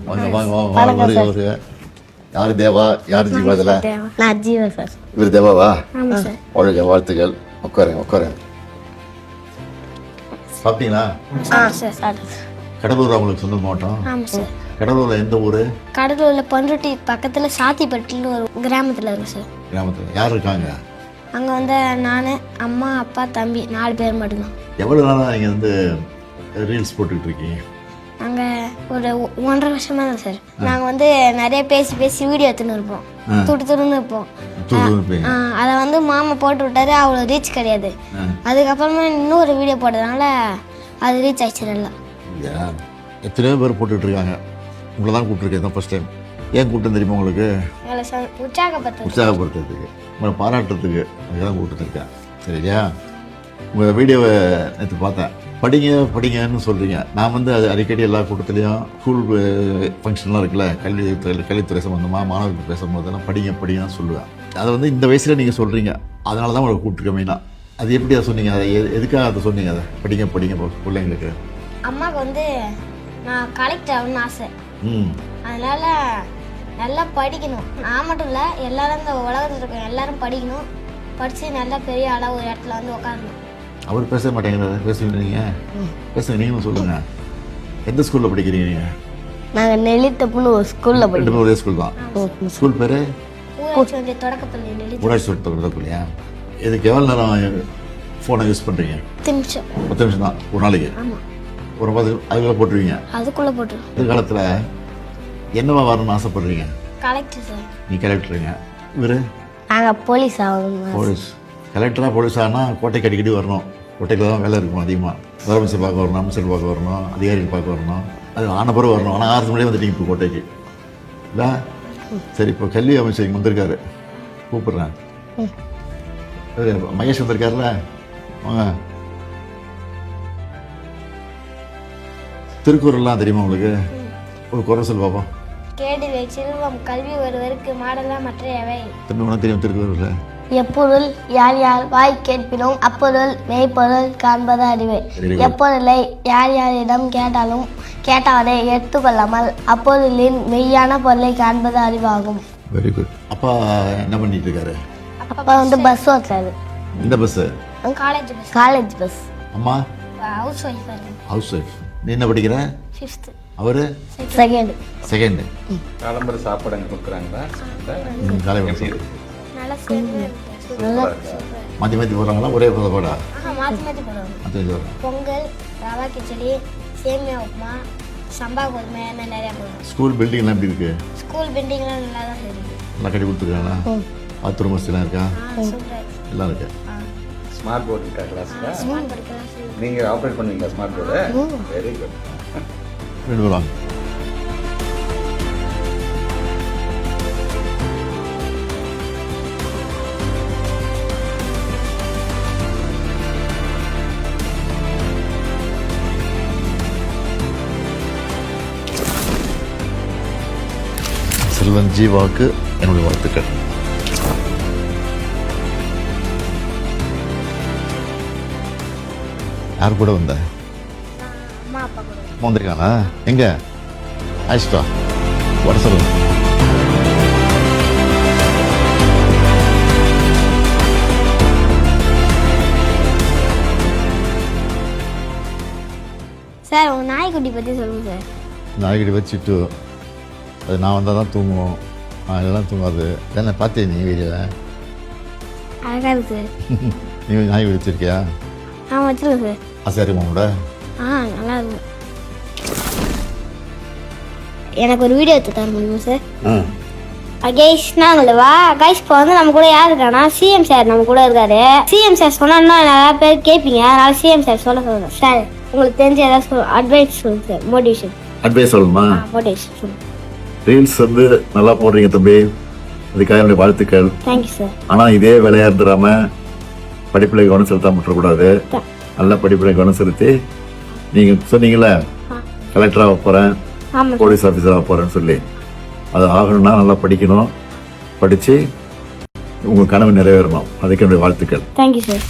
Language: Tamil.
வாங்க வாங்க வாங்க வாங்க வருக. யார் தேவா, யார் ஜீவா? இதில் நான் ஜீவா சார். இவர் தேவாவா? ஆமாம் சார். வாழ்க, வாழ்த்துக்கள். உட்காருங்க உட்காருங்க. சாப்பிட்டீங்களா? சார். கடலூர் உங்களுக்கு சொந்த மாவட்டம்? ஆமாம் சார். கடலூரில் எந்த ஊர்? கடலூரில் பண்ருட்டி பக்கத்தில் சாத்திப்பட்டின்னு ஒரு கிராமத்தில் இருக்கு சார். கிராமத்தில் யார் இருக்காங்க? அங்கே வந்து நான், அம்மா, அப்பா, தம்பி 4 பேர் மட்டும்தான். எவ்வளோ நாளாக நீங்கள் வந்து ரீல்ஸ் போட்டுக்கிட்டு இருக்கீங்க? நாங்கள் ஒரு 1.5 வருஷமா தான் சார். நாங்கள் வந்து நிறைய பேசி வீடியோ எடுத்துன்னு இருப்போம். துடுன்னு இருப்போம். அதை வந்து மாமா போட்டு விட்டாரு, அவ்வளோ ரீச் கிடையாது. அதுக்கப்புறமா இன்னொரு வீடியோ போட்டதுனால அது ரீச் ஆயிடுச்சு நல்லா. எத்தனையோ பேர் போட்டுட்டு இருக்காங்க. உங்களை தான் கூப்பிட்டுருக்கேன் தான் ஃபர்ஸ்ட் டைம். ஏன் கூப்பிட்டு தெரியுமா உங்களுக்கு? உற்சாகப்படுத்துறதுக்கு, உங்களை பாராட்டுறதுக்கு, அதுதான் கூப்பிட்டுருக்கேன். சரியா? உங்கள் வீடியோவை நேற்று பார்த்தேன். படிங்க படிங்கன்னு சொல்கிறீங்க. நான் வந்து அது அடிக்கடி எல்லா கூட்டத்துலேயும் ஸ்கூல் ஃபங்க்ஷன்லாம் இருக்குல்ல, கல்வித்துறை சம்மந்தமாக மாணவர்களுக்கு பேசும்போதெல்லாம் படிங்க படிங்கன்னு சொல்லுவேன். அதை வந்து இந்த வயசில் நீங்கள் சொல்கிறீங்க, அதனால தான் உங்களை கூப்பிட்டுருக்க மெயினாக. அது எப்படி அதை சொன்னீங்க? அதை எதுக்காக அதை சொன்னீங்க? அதை படிங்க படிங்க பிள்ளைங்களுக்கு. அம்மாவுக்கு வந்து நான் கலெக்டர் ஆகணும்னு ஆசை. அதனால நல்லா படிக்கணும். நான் மட்டும் இல்லை, எல்லாரும் இந்த உலகத்தில் இருக்க எல்லாரும் படிக்கணும். படித்து நல்லா பெரிய ஆளாக ஒரு இடத்துல வந்து உட்காரணும். அவர் பேச மாட்டேங்கிறாரு, பேசுவீங்க. பேசுங்க, நீங்களும் சொல்லுங்கள். எந்த ஸ்கூலில் படிக்கிறீங்க நீங்கள்? நாங்கள் நெல்லித்தப்புன்னு ஒரு ஸ்கூலில் படிக்கிறோம். ஒரே ஸ்கூல் தான். ஸ்கூல் பேர் ஊராட்சி தொடக்கப்பள்ளி. ஊராட்சி தொடக்கப்பள்ளியா? இதுக்கு எவ்வளோ நேரம் ஃபோனை யூஸ் பண்ணுறீங்க? 10 நிமிஷம் தான் ஒரு நாளைக்கு. ஒரு 10 அதுக்குள்ளே போட்டுருவீங்க? அதுக்குள்ளே போட்டுருவோம். எதிர்காலத்தில் என்னவா வரணும்னு ஆசைப்படுறீங்க? Collector sir. நீ கலெக்டருங்க. இவர் நாங்கள் போலீஸ் ஆகணும். போலீஸ். கலெக்டராக போலீஸ் ஆனால் கோட்டைக்கு அடிக்கடி வரணும். கோட்டையில் தான் வேலை இருக்கும் அதிகமாக. முதலமைச்சர் பார்க்க வரணும், அமைச்சர் பார்க்க வரணும், அதிகாரிகள் பார்க்க வரணும். அது ஆன பிறகு வரணும். ஆனால் 6 மணியே வந்துட்டீங்க இப்போ கோட்டைக்கு இல்லை? சரி, இப்போ கல்வி அமைச்சர் இங்கே வந்திருக்காரு, கூப்பிட்றேன். மகேஷ் வந்திருக்காருல்ல, வாங்க. திருக்குறள்லாம் தெரியுமா உங்களுக்கு? ஒரு குறள் சொல் பார்ப்போம். கேடில் செல்வம் கல்வி ஒருவருக்கு மாடலா மற்றையவை. திரும்ப உனக்கு தெரியும் திருக்குறள்? எப்பொருள் யார் யார் வாய் கேட்பினும் அப்பொருள் மெய்ப்பொருள் காண்பது அறிவு. எப்பொருளை யார் யாரிடம் கேட்டாலே எடுத்துக்கொள்ளாமல் அப்பொருளின் மெய்யான பொருளை காண்பது அறிவாகும். Very good. அப்பா என்ன பண்ணிட்டு இருக்காரு? அப்பா வந்து பஸ் ஓட்டுறாரு. இந்த பஸ்? College bus. அம்மா ஹவுஸ் ஒய்ஃப். House wife. நீ என்ன படிக்கிற? 5th. அவரு செகண்ட். காலம்பர சாப்பாடு அங்கே கொடுக்குறாங்களா? மாற்றி மாற்றி போடுறாங்களா? ஒரே போடா? பொங்கல், ரவா கிச்சடி, சேமியா உப்புமா, சம்பா கோதுமை நிறைய போடுறோம். ஸ்கூல் பில்டிங்லாம் எப்படி இருக்கு? ஸ்கூல் பில்டிங்லாம் நல்லா தான் இருக்கு. நல்லா கட்டி கொடுத்துருக்காங்களா? பாத்ரூம் வசதிலாம் இருக்கா? எல்லாம் இருக்கு. ஸ்மார்ட் போர்டு இருக்கா கிளாஸில்? நீங்கள் ஆப்ரேட் பண்ணுவீங்களா ஸ்மார்ட் போர்டு? Very good. ரெண்டு வாங்க. செல்வன் ஜீவாவுக்கு என்னுடைய வாழ்த்துக்கள். யார் கூட வந்த? வந்திருக்கானா? எங்க ஆயிஷ்டா வர சொல்லு. சார், உங்க நாய்க்குட்டி பற்றி சொல்லுங்க சார். நாய்க்குட்டி வச்சுட்டு அது நான் வந்தால் தான் தூங்குவோம், அதெல்லாம் தூங்காது. என்ன பார்த்தியா நீ வீடியோவில்? அழகாக இருக்கு சார். நீ நாய் வச்சிருக்கியா? வச்சிருக்கேன் சார். ஆசையா இருக்குமா கூட? நல்லா இருக்கும். எனக்கு ஒரு வீடியோ எடுத்து தர முடியுமா சார்? கைஸ், நாங்களா கைஸ் இப்போ வந்து நம்ம கூட யார் இருக்கானா, சிஎம் சார் நம்ம கூட இருக்காரு. சிஎம் சார் சொன்னா நிறைய பேர் கேட்பீங்க, அதனால சிஎம் சார் சொல்ல சார். உங்களுக்கு தெரிஞ்ச ஏதாவது அட்வைஸ் சொல்லுங்க சார். மோட்டிவேஷன் அட்வைஸ் சொல்லணுமா? மோட்டிவேஷன் சொல்லுங்க. ரீல்ஸ் வந்து நல்லா போடுறீங்க தம்பி, அதுக்காக என்னுடைய வாழ்த்துக்கள். Thank you sir. ஆனால் இதே வேலையாக இருந்துடாம படிப்பில் கவனம் செலுத்தாம விட்டுறக்கூடாது. நல்ல படிப்பில் கவனம் செலுத்தி, நீங்கள் சொன்னீங்களே கலெக்டராக போகிறேன், போலீஸ் ஆஃபீஸராக போகிறேன்னு சொல்லி, அது ஆகணும்னா நல்லா படிக்கணும். படித்து உங்கள் கனவு நிறைவேறணும். அதுக்கு என்னுடைய வாழ்த்துக்கள். Thank you sir.